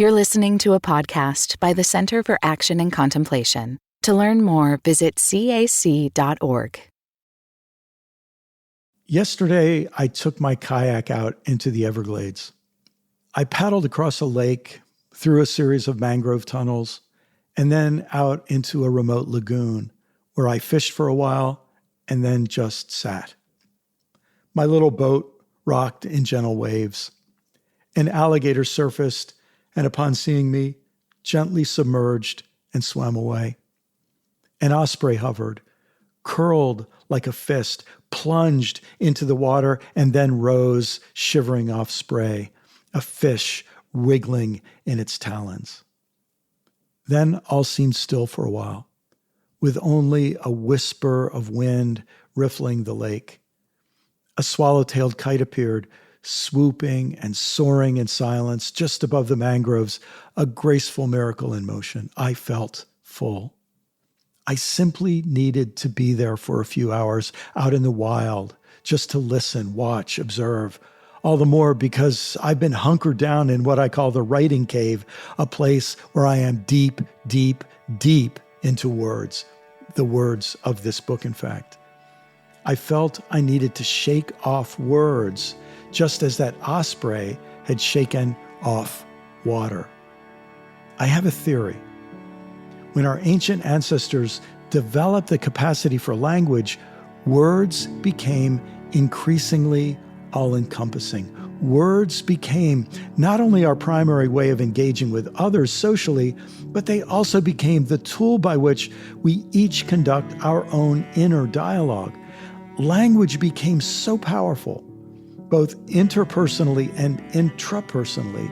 You're listening to a podcast by the Center for Action and Contemplation. To learn more, visit cac.org. Yesterday, I took my kayak out into the Everglades. I paddled across a lake, through a series of mangrove tunnels, and then out into a remote lagoon where I fished for a while and then just sat. My little boat rocked in gentle waves. An alligator surfaced and upon seeing me, gently submerged and swam away. An osprey hovered, curled like a fist, plunged into the water, and then rose, shivering off spray, a fish wriggling in its talons. Then all seemed still for a while, with only a whisper of wind riffling the lake. A swallow-tailed kite appeared, swooping and soaring in silence just above the mangroves, a graceful miracle in motion. I felt full. I simply needed to be there for a few hours out in the wild, just to listen, watch, observe. All the more because I've been hunkered down in what I call the writing cave, a place where I am deep, deep, deep into words, the words of this book, in fact. I felt I needed to shake off words, just as that osprey had shaken off water. I have a theory. When our ancient ancestors developed the capacity for language, words became increasingly all-encompassing. Words became not only our primary way of engaging with others socially, but they also became the tool by which we each conduct our own inner dialogue. Language became so powerful, both interpersonally and intrapersonally,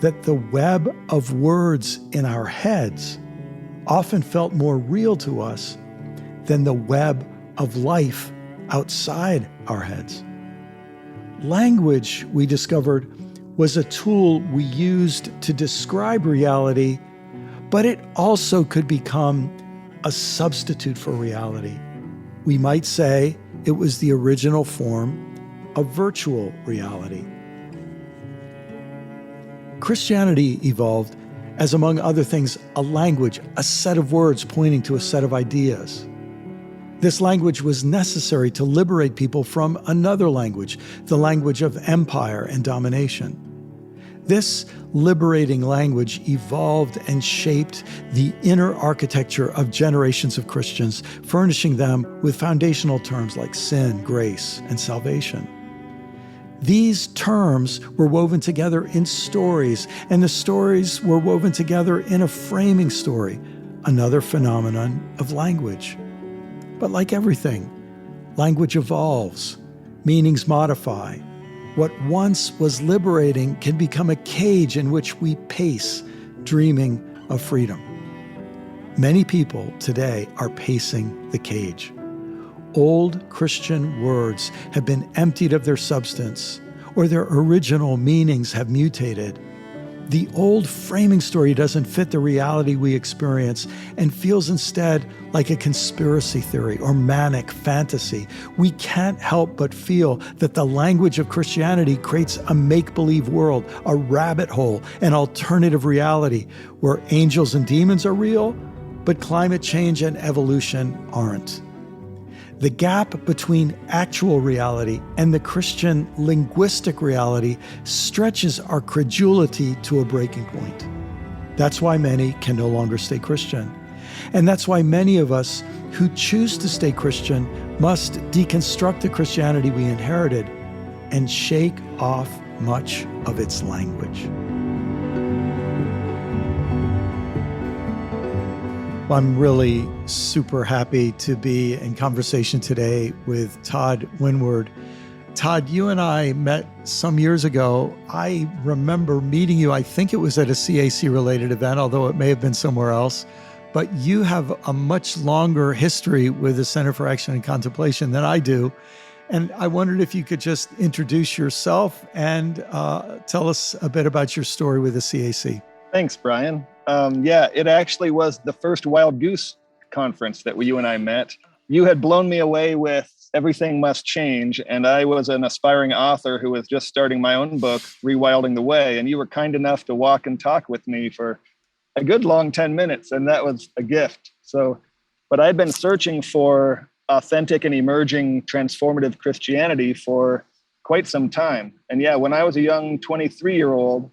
that the web of words in our heads often felt more real to us than the web of life outside our heads. Language, we discovered, was a tool we used to describe reality, but it also could become a substitute for reality. We might say it was the original form of virtual reality. Christianity evolved as, among other things, a language, a set of words pointing to a set of ideas. This language was necessary to liberate people from another language, the language of empire and domination. This liberating language evolved and shaped the inner architecture of generations of Christians, furnishing them with foundational terms like sin, grace, and salvation. These terms were woven together in stories, and the stories were woven together in a framing story, another phenomenon of language. But like everything, language evolves, meanings modify. What once was liberating can become a cage in which we pace, dreaming of freedom. Many people today are pacing the cage. Old Christian words have been emptied of their substance, or their original meanings have mutated. The old framing story doesn't fit the reality we experience and feels instead like a conspiracy theory or manic fantasy. We can't help but feel that the language of Christianity creates a make-believe world, a rabbit hole, an alternative reality where angels and demons are real, but climate change and evolution aren't. The gap between actual reality and the Christian linguistic reality stretches our credulity to a breaking point. That's why many can no longer stay Christian. And that's why many of us who choose to stay Christian must deconstruct the Christianity we inherited and shake off much of its language. Well, I'm really super happy to be in conversation today with Todd Wynward. Todd, you and I met some years ago. I remember meeting you, I think it was at a CAC-related event, although it may have been somewhere else. But you have a much longer history with the Center for Action and Contemplation than I do. And I wondered if you could just introduce yourself and tell us a bit about your story with the CAC. Thanks, Brian. It actually was the first Wild Goose conference that you and I met. You had blown me away with everything must change. And I was an aspiring author who was just starting my own book, Rewilding the Way. And you were kind enough to walk and talk with me for a good long 10 minutes. And that was a gift. So, but I'd been searching for authentic and emerging transformative Christianity for quite some time. And yeah, when I was a young 23-year-old,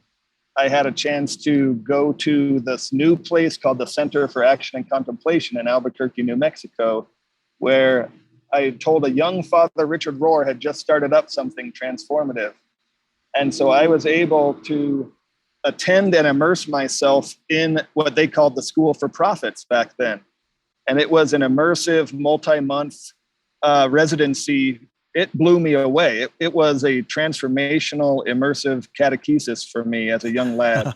I had a chance to go to this new place called the Center for Action and Contemplation in Albuquerque, New Mexico, where I told a young Father Richard Rohr had just started up something transformative. And so I was able to attend and immerse myself in what they called the School for Prophets back then. And it was an immersive multi-month residency. It blew me away. It was a transformational, immersive catechesis for me as a young lad.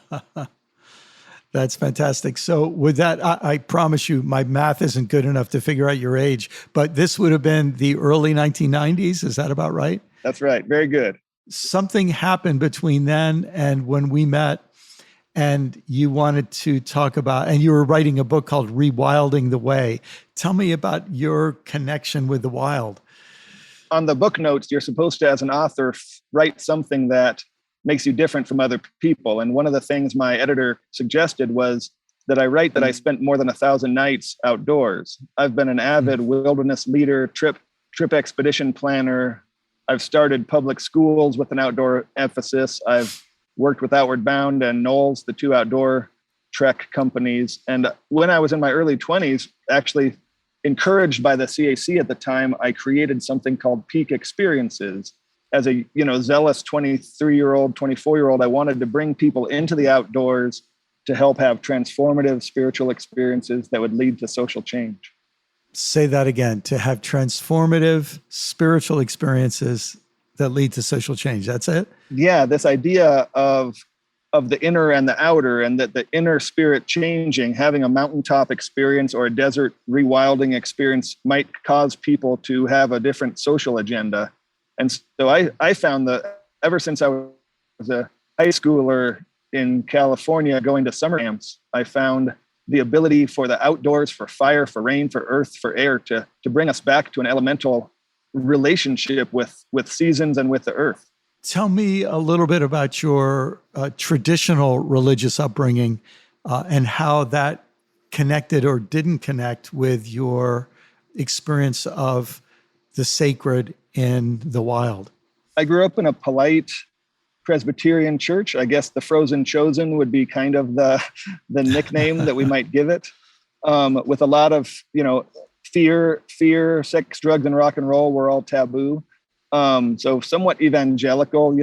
That's fantastic. So with that, I promise you, my math isn't good enough to figure out your age, but this would have been the early 1990s. Is that about right? That's right. Very good. Something happened between then and when we met, and you wanted to talk about, and you were writing a book called Rewilding the Way. Tell me about your connection with the wild. On the book notes, you're supposed to, as an author, write something that makes you different from other people. And one of the things my editor suggested was that I write that I spent more than 1,000 nights outdoors. I've been an avid wilderness leader, trip expedition planner. I've started public schools with an outdoor emphasis. I've worked with Outward Bound and Knowles, the two outdoor trek companies. And when I was in my early 20s, actually encouraged by the CAC at the time, I created something called Peak Experiences. As a zealous 23-year-old, 24-year-old, I wanted to bring people into the outdoors to help have transformative spiritual experiences that would lead to social change. Say that again, to have transformative spiritual experiences that lead to social change. That's it? Yeah, this idea of the inner and the outer, and that the inner spirit changing, having a mountaintop experience or a desert rewilding experience might cause people to have a different social agenda. And so I found that ever since I was a high schooler in California going to summer camps, I found the ability for the outdoors, for fire, for rain, for earth, for air, to bring us back to an elemental relationship with seasons and with the earth. Tell me a little bit about your traditional religious upbringing and how that connected or didn't connect with your experience of the sacred in the wild. I grew up in a polite Presbyterian church. I guess the Frozen Chosen would be kind of the nickname that we might give it, with a lot of, fear, sex, drugs, and rock and roll were all taboo. So somewhat evangelical.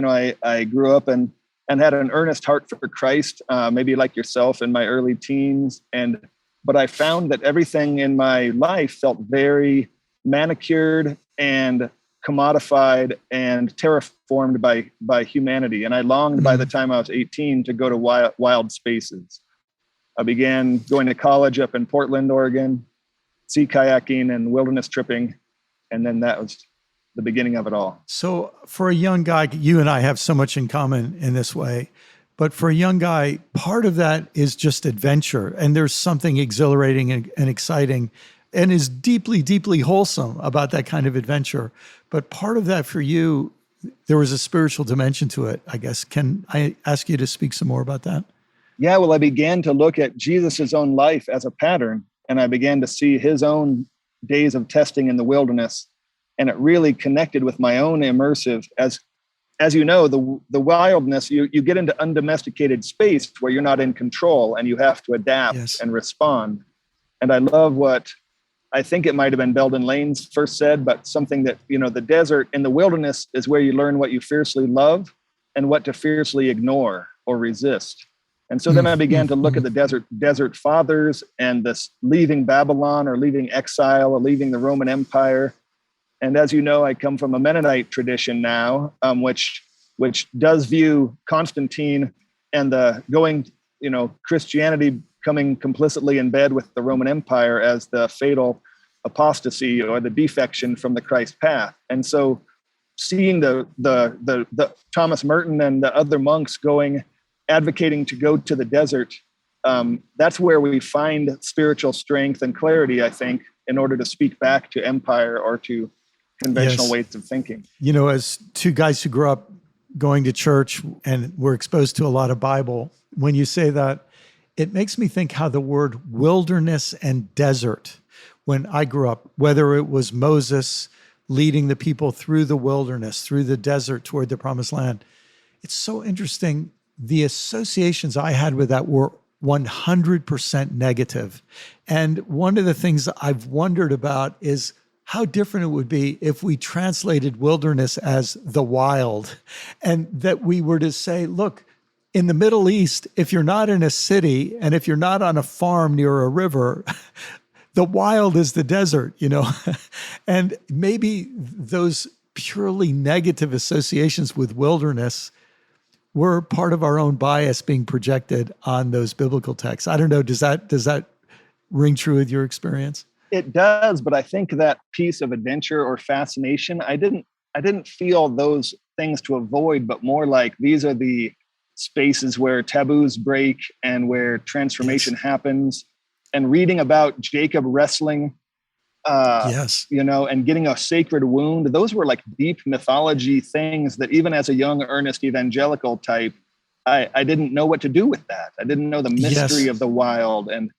I grew up and had an earnest heart for Christ, maybe like yourself in my early teens. But I found that everything in my life felt very manicured and commodified and terraformed by humanity. And I longed by the time I was 18 to go to wild spaces. I began going to college up in Portland, Oregon, sea kayaking and wilderness tripping. And then that was the beginning of it all. So for a young guy, you and I have so much in common in this way, but for a young guy, part of that is just adventure. And there's something exhilarating and exciting and is deeply, deeply wholesome about that kind of adventure. But part of that for you, there was a spiritual dimension to it, I guess. Can I ask you to speak some more about that? Yeah, well, I began to look at Jesus's own life as a pattern, and I began to see his own days of testing in the wilderness. And it really connected with my own immersive, as you know, the wildness, you get into undomesticated space where you're not in control and you have to adapt and respond. And I love what I think it might have been Belden Lane's first said, but something that, the desert and the wilderness is where you learn what you fiercely love and what to fiercely ignore or resist. And so then I began to look at the desert fathers and this leaving Babylon or leaving exile or leaving the Roman Empire. And as you know, I come from a Mennonite tradition now, which does view Constantine and the going, Christianity coming complicitly in bed with the Roman Empire as the fatal apostasy or the defection from the Christ path. And so seeing the Thomas Merton and the other monks advocating to go to the desert, that's where we find spiritual strength and clarity, I think, in order to speak back to empire or to conventional Yes. ways of thinking. You know, as two guys who grew up going to church and were exposed to a lot of Bible, when you say that, it makes me think how the word wilderness and desert, when I grew up, whether it was Moses leading the people through the wilderness, through the desert toward the promised land, it's so interesting. The associations I had with that were 100% negative. And one of the things I've wondered about is how different it would be if we translated wilderness as the wild, and that we were to say, look, in the Middle East, if you're not in a city and if you're not on a farm near a river, the wild is the desert, you know? And maybe those purely negative associations with wilderness were part of our own bias being projected on those biblical texts. I don't know, does that ring true with your experience? It does, but I think that piece of adventure or fascination, I didn't feel those things to avoid, but more like these are the spaces where taboos break and where transformation happens. And reading about Jacob wrestling, you know, and getting a sacred wound, those were like deep mythology things that even as a young, earnest evangelical type, I didn't know what to do with that. I didn't know the mystery of the wild and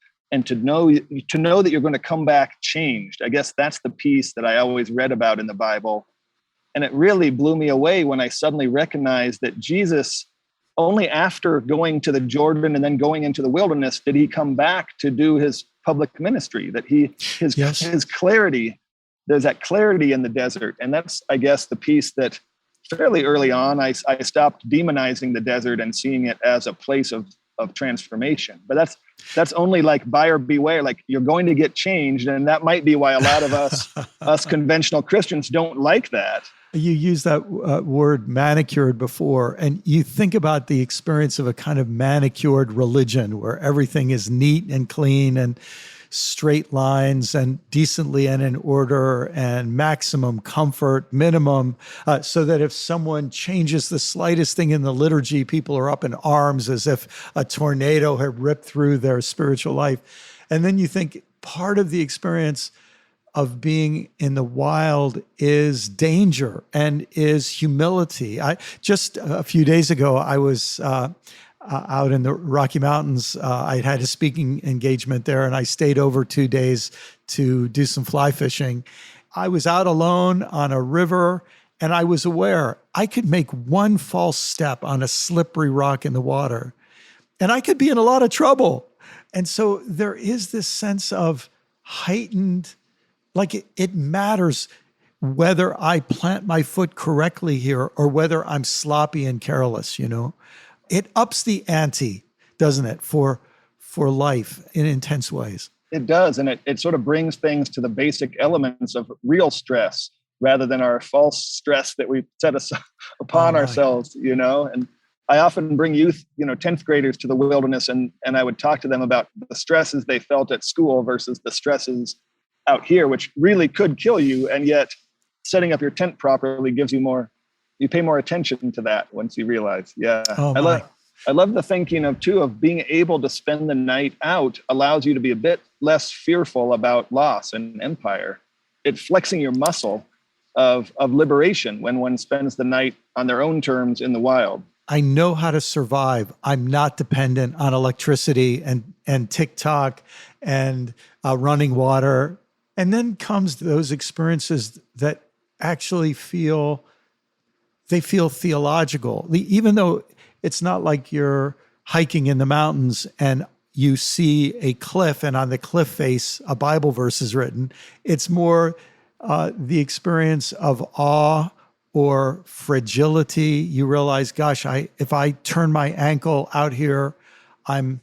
to know that you're going to come back changed. I guess that's the piece that I always read about in the Bible. And it really blew me away when I suddenly recognized that Jesus, only after going to the Jordan and then going into the wilderness, did he come back to do his public ministry, that his clarity, there's that clarity in the desert. And that's, I guess, the piece that fairly early on, I stopped demonizing the desert and seeing it as a place of transformation. But that's only like buyer beware, like you're going to get changed. And that might be why a lot of us conventional Christians don't like that. You used that word manicured before, and you think about the experience of a kind of manicured religion where everything is neat and clean and straight lines and decently and in order and maximum comfort, minimum, so that if someone changes the slightest thing in the liturgy, people are up in arms as if a tornado had ripped through their spiritual life. And then you think part of the experience of being in the wild is danger and is humility. Just a few days ago, I was out in the Rocky Mountains. I had a speaking engagement there, and I stayed over 2 days to do some fly fishing. I was out alone on a river, and I was aware I could make one false step on a slippery rock in the water, and I could be in a lot of trouble. And so there is this sense of heightened, like it matters whether I plant my foot correctly here or whether I'm sloppy and careless, you know? It ups the ante, doesn't it, for life in intense ways? It does. And it sort of brings things to the basic elements of real stress rather than our false stress that we set upon ourselves, you know? And I often bring youth, 10th graders to the wilderness, and I would talk to them about the stresses they felt at school versus the stresses out here, which really could kill you. And yet setting up your tent properly gives you you pay more attention to that once you realize, I love the thinking of being able to spend the night out allows you to be a bit less fearful about loss and empire. It's flexing your muscle of liberation when one spends the night on their own terms in the wild. I know how to survive. I'm not dependent on electricity and TikTok and running water. And then comes those experiences that actually feel theological, even though it's not like you're hiking in the mountains and you see a cliff and on the cliff face a Bible verse is written. It's more the experience of awe or fragility. You realize, gosh, if I turn my ankle out here, I'm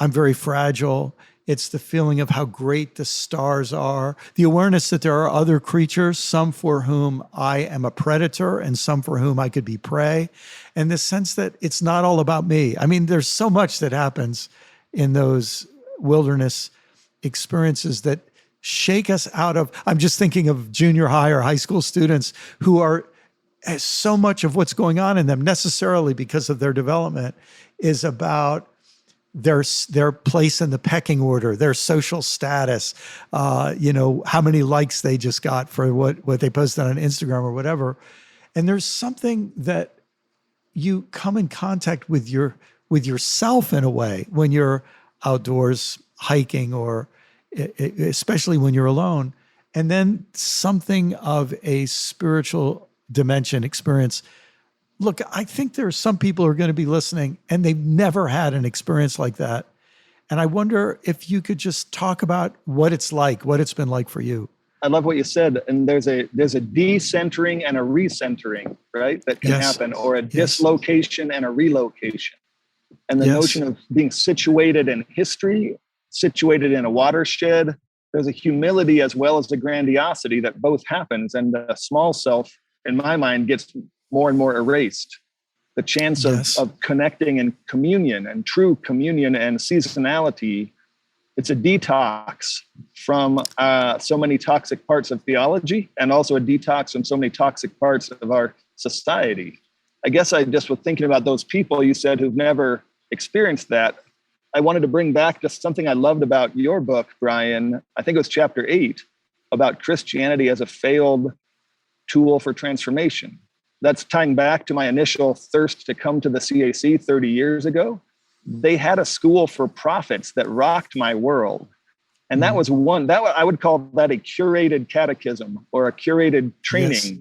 very fragile. It's the feeling of how great the stars are, the awareness that there are other creatures, some for whom I am a predator and some for whom I could be prey, and the sense that it's not all about me. I mean, there's so much that happens in those wilderness experiences that shake us out of, I'm just thinking of junior high or high school students who are, so much of what's going on in them necessarily because of their development is about their place in the pecking order, their social status, how many likes they just got for what they posted on Instagram or whatever. And there's something that you come in contact with yourself in a way when you're outdoors hiking, or especially when you're alone. And then something of a spiritual dimension experience. Look, I think there are some people who are going to be listening and they've never had an experience like that. And I wonder if you could just talk about what it's been like for you. I love what you said. And there's a decentering and a recentering, right? That can happen, or a dislocation and a relocation. And the notion of being situated in history, situated in a watershed, there's a humility as well as the grandiosity that both happens. And the small self, in my mind, gets more and more erased. The chance of connecting in communion and true communion and seasonality, it's a detox from so many toxic parts of theology, and also a detox from so many toxic parts of our society. I guess I just was thinking about those people you said who've never experienced that. I wanted to bring back just something I loved about your book, Brian. I think it was chapter 8, about Christianity as a failed tool for transformation. That's tying back to my initial thirst to come to the CAC 30 years ago. They had a school for prophets that rocked my world. And that was I would call that a curated catechism or a curated training. Yes.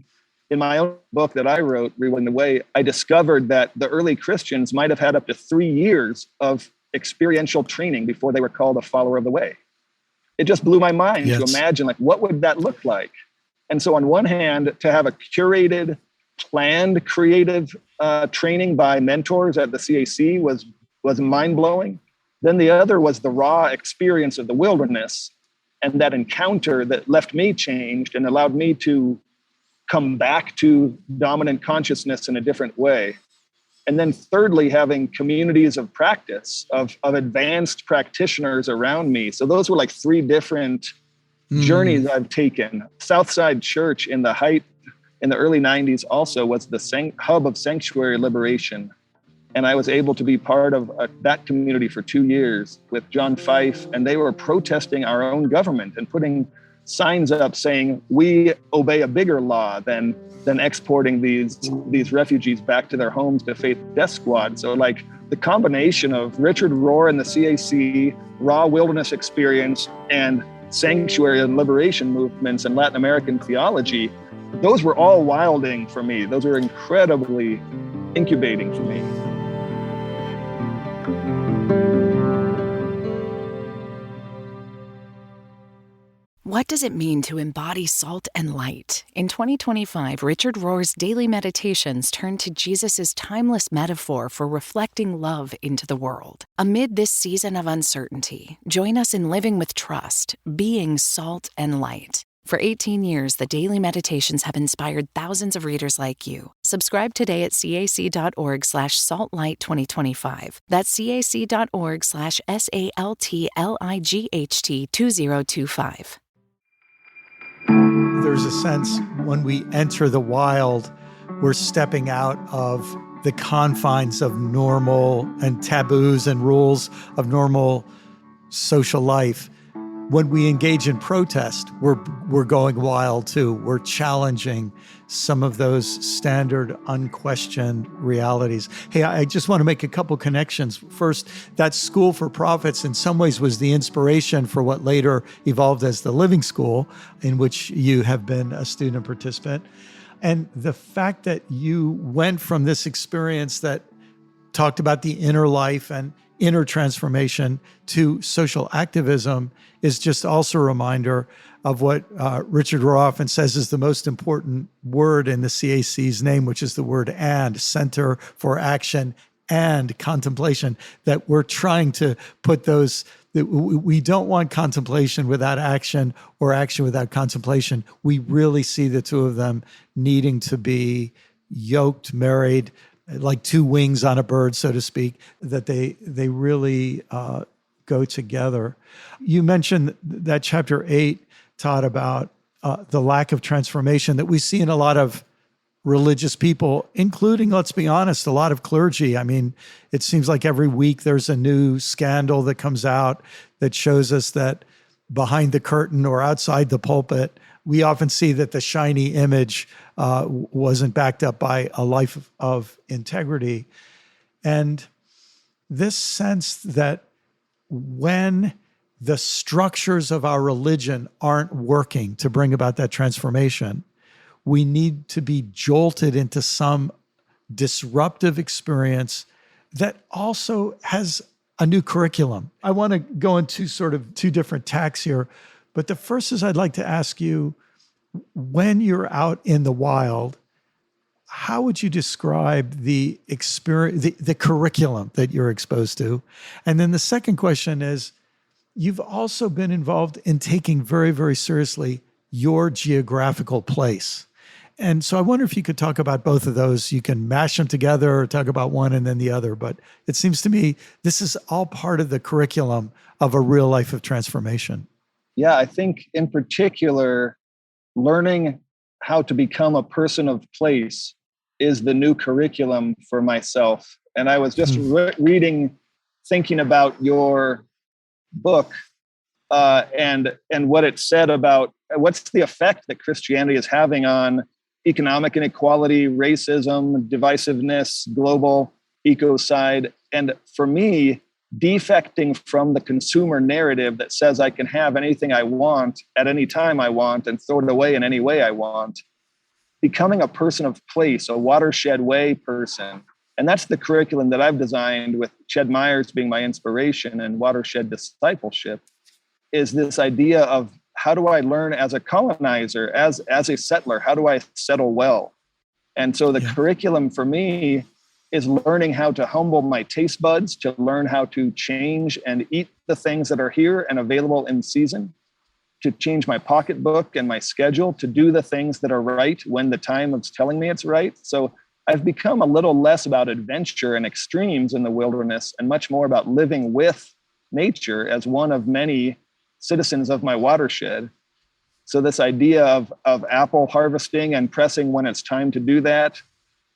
In my own book that I wrote, Rewinding the Way, I discovered that the early Christians might have had up to 3 years of experiential training before they were called a follower of the way. It just blew my mind to imagine, what would that look like? And so on one hand, to have a curated, planned, creative training by mentors at the CAC was mind-blowing. Then the other was the raw experience of the wilderness, and that encounter that left me changed and allowed me to come back to dominant consciousness in a different way. And then thirdly, having communities of practice, of advanced practitioners around me. So those were like 3 different journeys I've taken. Southside Church in the early 90s also was the hub of sanctuary liberation. And I was able to be part of that community for 2 years with John Fife, and they were protesting our own government and putting signs up saying, we obey a bigger law than exporting these refugees back to their homes to Faith Death Squad. So the combination of Richard Rohr and the CAC, raw wilderness experience, and sanctuary and liberation movements and Latin American theology, those were all wilding for me. Those were incredibly incubating for me. What does it mean to embody salt and light? In 2025, Richard Rohr's daily meditations turn to Jesus' timeless metaphor for reflecting love into the world. Amid this season of uncertainty, join us in living with trust, being salt and light. For 18 years, the daily meditations have inspired thousands of readers like you. Subscribe today at cac.org/saltlight 2025. That's cac.org/SALTLIGHT 2025. There's a sense when we enter the wild, we're stepping out of the confines of normal and taboos and rules of normal social life. When we engage in protest, we're going wild too. We're challenging some of those standard, unquestioned realities. Hey, I just want to make a couple connections. First, that School for Prophets in some ways was the inspiration for what later evolved as the Living School, in which you have been a student participant. And the fact that you went from this experience that talked about the inner life and inner transformation to social activism is just also a reminder of what Richard Rohr often says is the most important word in the CAC's name, which is the word "and," Center for Action and Contemplation, that we're trying to put those, that we don't want contemplation without action or action without contemplation. We really see the two of them needing to be yoked, married, like 2 wings on a bird, so to speak, that they really go together. You mentioned that chapter 8, Todd, about the lack of transformation that we see in a lot of religious people, including, let's be honest, a lot of clergy. I mean, it seems like every week there's a new scandal that comes out that shows us that behind the curtain or outside the pulpit, we often see that the shiny image wasn't backed up by a life of integrity. And this sense that when the structures of our religion aren't working to bring about that transformation, we need to be jolted into some disruptive experience that also has a new curriculum. I want to go into sort of two different tacks here, but the first is I'd like to ask you, when you're out in the wild, how would you describe the experience, the curriculum that you're exposed to? And then the second question is, you've also been involved in taking very, very seriously your geographical place. And so I wonder if you could talk about both of those. You can mash them together or talk about one and then the other. But it seems to me this is all part of the curriculum of a real life of transformation. Yeah, I think in particular, learning how to become a person of place is the new curriculum for myself. And I was just reading, thinking about your book and what it said about what's the effect that Christianity is having on economic inequality, racism, divisiveness, global ecocide. And for me, defecting from the consumer narrative that says I can have anything I want at any time I want and throw it away in any way I want, becoming a person of place, a watershed way person. And that's the curriculum that I've designed, with Ched Myers being my inspiration and watershed discipleship, is this idea of how do I learn as a colonizer, as a settler? How do I settle well? And so the curriculum for me is learning how to humble my taste buds, to learn how to change and eat the things that are here and available in season, to change my pocketbook and my schedule, to do the things that are right when the time is telling me it's right. So I've become a little less about adventure and extremes in the wilderness and much more about living with nature as one of many citizens of my watershed. So this idea of apple harvesting and pressing when it's time to do that,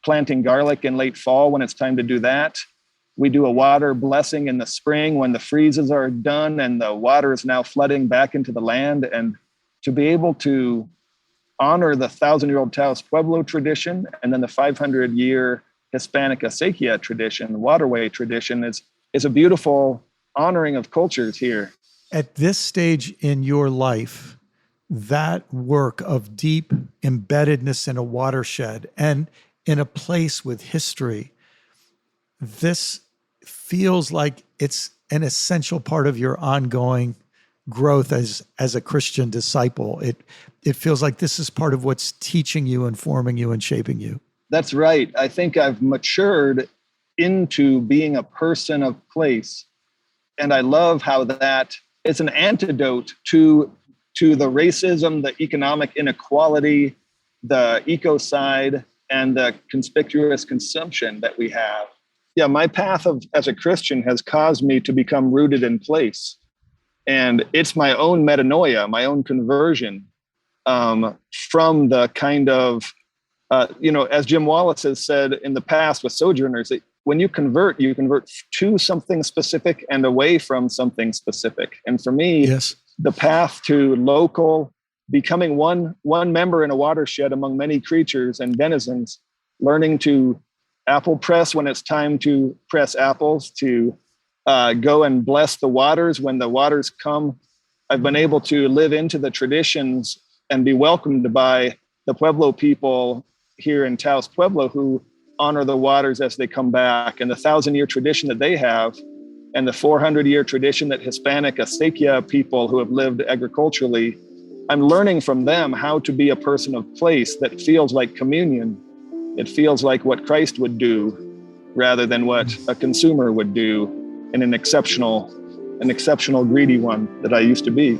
planting garlic in late fall when it's time to do that. We do a water blessing in the spring when the freezes are done and the water is now flooding back into the land. And to be able to honor the 1,000-year-old Taos Pueblo tradition and then the 500-year Hispanic acequia tradition, waterway tradition, is a beautiful honoring of cultures here. At this stage in your life, that work of deep embeddedness in a watershed and in a place with history, this feels like it's an essential part of your ongoing growth as a Christian disciple. It feels like this is part of what's teaching you, informing you, and shaping you. That's right. I think I've matured into being a person of place. And I love how that is an antidote to the racism, the economic inequality, the ecocide, and the conspicuous consumption that we have. Yeah, my path as a Christian has caused me to become rooted in place. And it's my own metanoia, my own conversion from the kind of, as Jim Wallace has said in the past with Sojourners, that when you convert to something specific and away from something specific. And for me, the path to local, becoming one member in a watershed among many creatures and denizens, learning to apple press when it's time to press apples, to go and bless the waters when the waters come. I've been able to live into the traditions and be welcomed by the Pueblo people here in Taos Pueblo who honor the waters as they come back, and the 1,000-year tradition that they have, and the 400-year tradition that Hispanic acequia people who have lived agriculturally. I'm learning from them how to be a person of place that feels like communion. It feels like what Christ would do rather than what a consumer would do, and an exceptional greedy one that I used to be.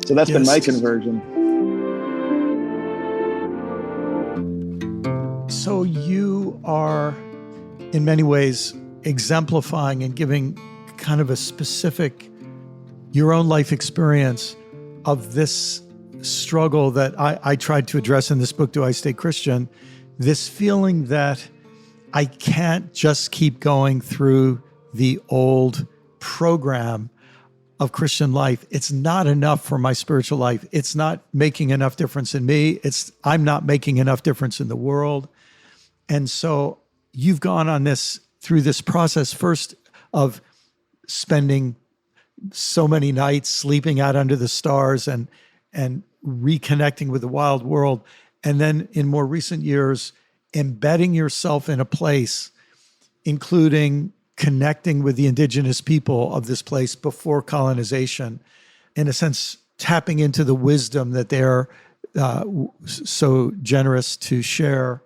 So that's been my conversion. So you are, in many ways, exemplifying and giving kind of a specific, your own life experience of this struggle that I tried to address in this book, Do I Stay Christian? this feeling that I can't just keep going through the old program of Christian life. It's not enough for my spiritual life. It's not making enough difference in me. I'm not making enough difference in the world. And so you've gone on through this process first of spending so many nights sleeping out under the stars and reconnecting with the wild world. And then in more recent years, embedding yourself in a place, including connecting with the indigenous people of this place before colonization, in a sense, tapping into the wisdom that they're so generous to share,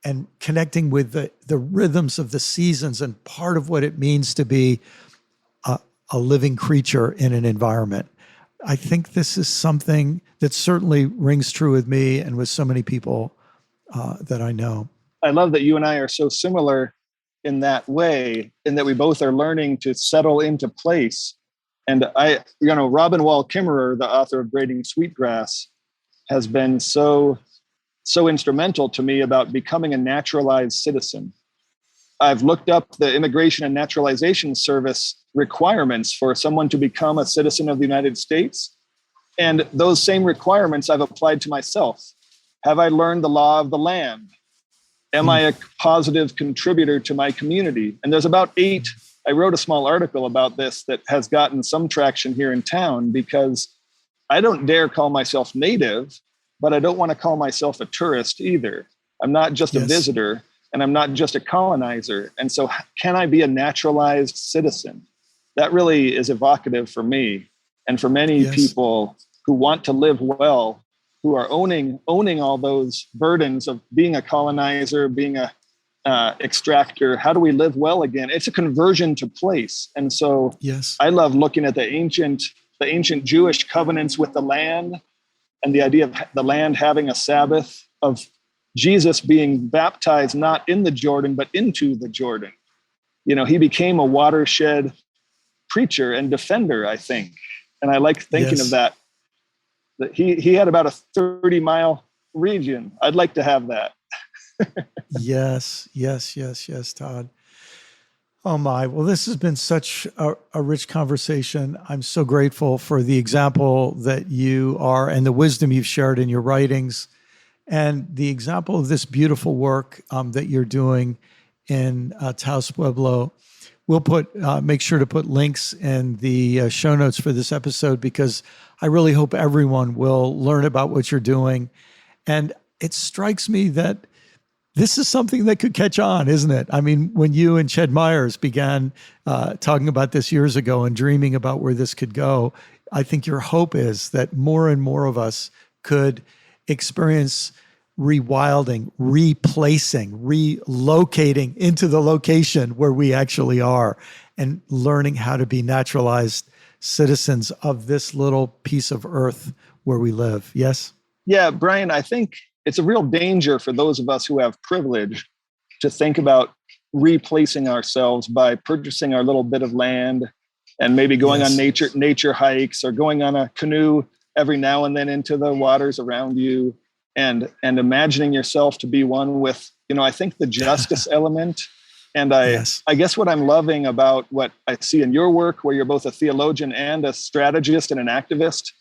and connecting with the rhythms of the seasons and part of what it means to be a living creature in an environment. I think this is something that certainly rings true with me and with so many people that I know. I love that you and I are so similar in that way, in that we both are learning to settle into place. And Robin Wall Kimmerer, the author of Braiding Sweetgrass, has been so instrumental to me about becoming a naturalized citizen. I've looked up the Immigration and Naturalization Service requirements for someone to become a citizen of the United States. And those same requirements I've applied to myself. Have I learned the law of the land? Am I a positive contributor to my community? And there's about 8. I wrote a small article about this that has gotten some traction here in town, because I don't dare call myself native, but I don't want to call myself a tourist either. I'm not just a visitor, and I'm not just a colonizer. And so can I be a naturalized citizen? That really is evocative for me and for many people who want to live well, who are owning all those burdens of being a colonizer, being a extractor. How do we live well again? It's a conversion to place. And so I love looking at the ancient Jewish covenants with the land, and the idea of the land having a Sabbath, of Jesus being baptized not in the Jordan, but into the Jordan. He became a watershed preacher and defender, I think. And I like thinking of that he had about a 30-mile region. I'd like to have that. Yes, Todd. Oh my, well, this has been such a rich conversation. I'm so grateful for the example that you are and the wisdom you've shared in your writings, and the example of this beautiful work that you're doing in Taos Pueblo. We'll make sure to put links in the show notes for this episode, because I really hope everyone will learn about what you're doing. And it strikes me that this is something that could catch on, isn't it? I mean, when you and Ched Myers began talking about this years ago and dreaming about where this could go, I think your hope is that more and more of us could experience rewilding, replacing, relocating into the location where we actually are, and learning how to be naturalized citizens of this little piece of earth where we live. Yes? Yeah, Brian, I think it's a real danger for those of us who have privilege to think about replacing ourselves by purchasing our little bit of land and maybe going on nature hikes, or going on a canoe every now and then into the waters around you, and imagining yourself to be one with, I think the justice element. And I guess what I'm loving about what I see in your work, where you're both a theologian and a strategist and an activist,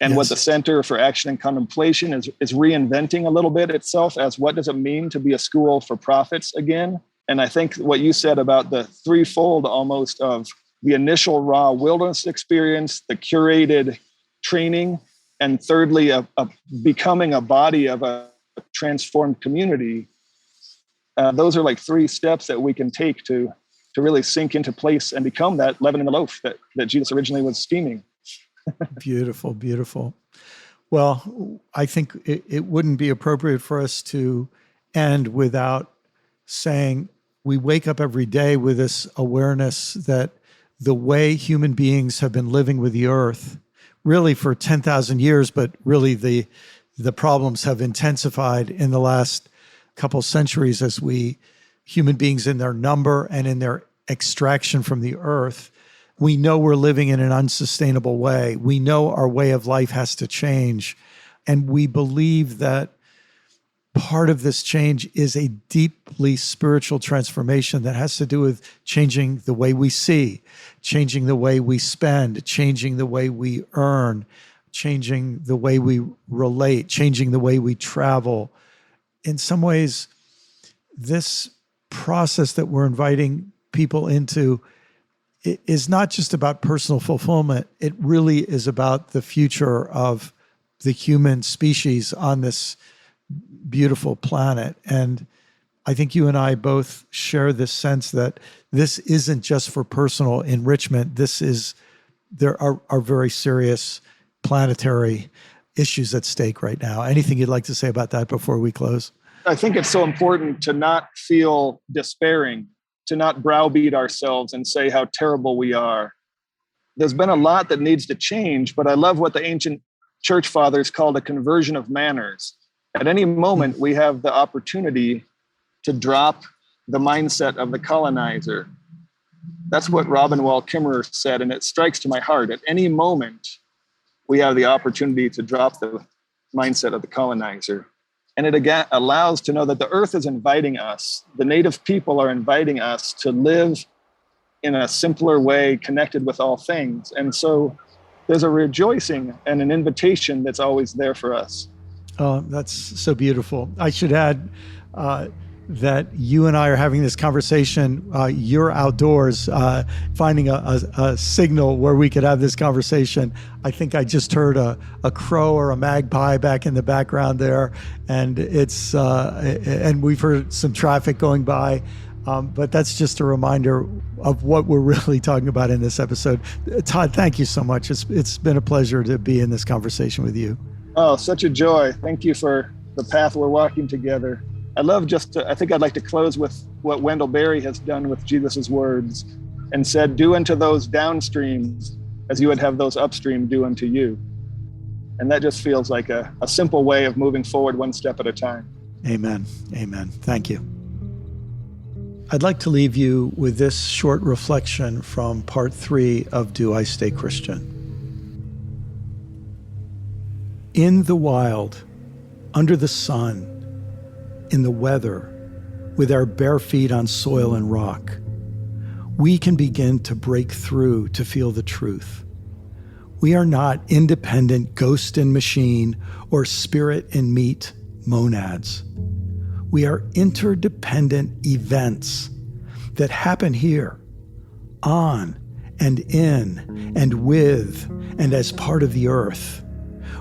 and what the Center for Action and Contemplation is reinventing a little bit itself as what does it mean to be a school for prophets again. And I think what you said about the threefold almost of the initial raw wilderness experience, the curated training, and thirdly, becoming a body of a transformed community. Those are like 3 steps that we can take to really sink into place and become that leaven in the loaf that Jesus originally was scheming. Beautiful, beautiful. Well, I think it wouldn't be appropriate for us to end without saying we wake up every day with this awareness that the way human beings have been living with the earth, really for 10,000 years, but really the problems have intensified in the last couple centuries as human beings in their number and in their extraction from the earth, we know we're living in an unsustainable way. We know our way of life has to change. And we believe that part of this change is a deeply spiritual transformation that has to do with changing the way we see, changing the way we spend, changing the way we earn, changing the way we relate, changing the way we travel. In some ways, this process that we're inviting people into is not just about personal fulfillment. It really is about the future of the human species on this beautiful planet. And I think you and I both share this sense that this isn't just for personal enrichment. There are very serious planetary issues at stake right now. Anything you'd like to say about that before we close? I think it's so important to not feel despairing, to not browbeat ourselves and say how terrible we are. There's been a lot that needs to change, but I love what the ancient church fathers called a conversion of manners. At any moment, we have the opportunity to drop the mindset of the colonizer. That's what Robin Wall Kimmerer said, and it strikes to my heart. At any moment, we have the opportunity to drop the mindset of the colonizer. And it again allows to know that the earth is inviting us. The native people are inviting us to live in a simpler way, connected with all things. And so there's a rejoicing and an invitation that's always there for us. Oh, that's so beautiful. I should add that you and I are having this conversation. You're outdoors, finding a signal where we could have this conversation. I think I just heard a crow or a magpie back in the background there, and and we've heard some traffic going by. But that's just a reminder of what we're really talking about in this episode. Todd, thank you so much. It's been a pleasure to be in this conversation with you. Oh, such a joy. Thank you for the path we're walking together. I think I'd like to close with what Wendell Berry has done with Jesus's words and said, do unto those downstreams as you would have those upstream do unto you. And that just feels like a simple way of moving forward one step at a time. Amen. Amen. Thank you. I'd like to leave you with this short reflection from part 3 of Do I Stay Christian? In the wild, under the sun, in the weather, with our bare feet on soil and rock, we can begin to break through to feel the truth. We are not independent ghost and machine or spirit and meat monads. We are interdependent events that happen here, on and in and with and as part of the earth,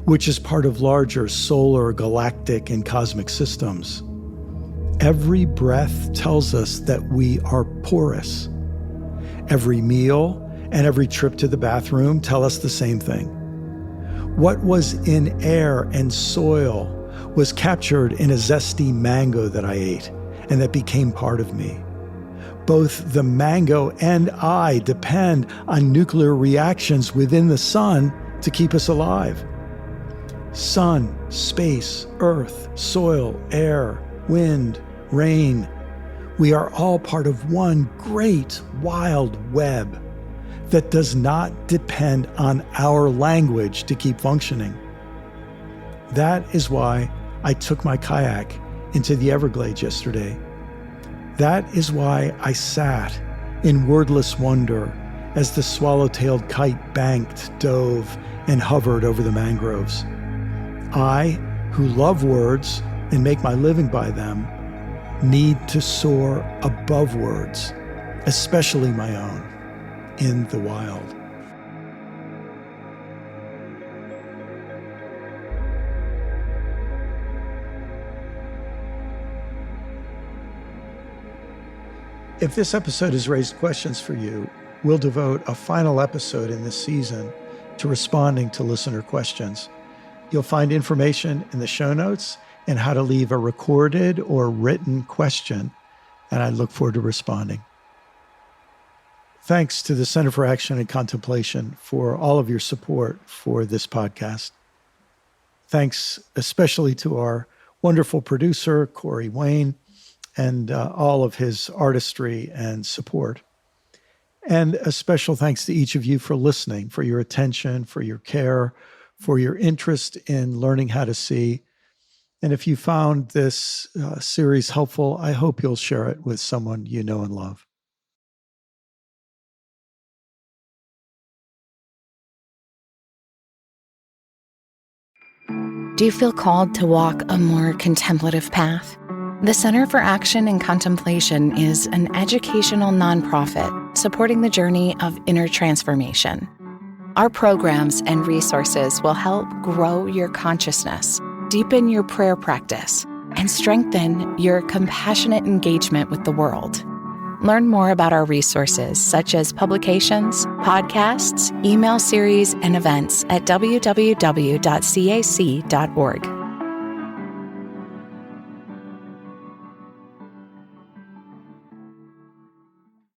which is part of larger solar, galactic, and cosmic systems. Every breath tells us that we are porous. Every meal and every trip to the bathroom tell us the same thing. What was in air and soil was captured in a zesty mango that I ate and that became part of me. Both the mango and I depend on nuclear reactions within the sun to keep us alive. Sun, space, earth, soil, air, wind, rain. We are all part of one great wild web that does not depend on our language to keep functioning. That is why I took my kayak into the Everglades yesterday. That is why I sat in wordless wonder as the swallow-tailed kite banked, dove, and hovered over the mangroves. I, who love words and make my living by them, need to soar above words, especially my own, in the wild. If this episode has raised questions for you, we'll devote a final episode in this season to responding to listener questions. You'll find information in the show notes and how to leave a recorded or written question, and I look forward to responding. Thanks to the Center for Action and Contemplation for all of your support for this podcast. Thanks especially to our wonderful producer, Corey Wayne, and all of his artistry and support. And a special thanks to each of you for listening, for your attention, for your care, for your interest in learning how to see. And if you found this series helpful, I hope you'll share it with someone you know and love. Do you feel called to walk a more contemplative path? The Center for Action and Contemplation is an educational nonprofit supporting the journey of inner transformation. Our programs and resources will help grow your consciousness, deepen your prayer practice, and strengthen your compassionate engagement with the world. Learn more about our resources, such as publications, podcasts, email series, and events at www.cac.org.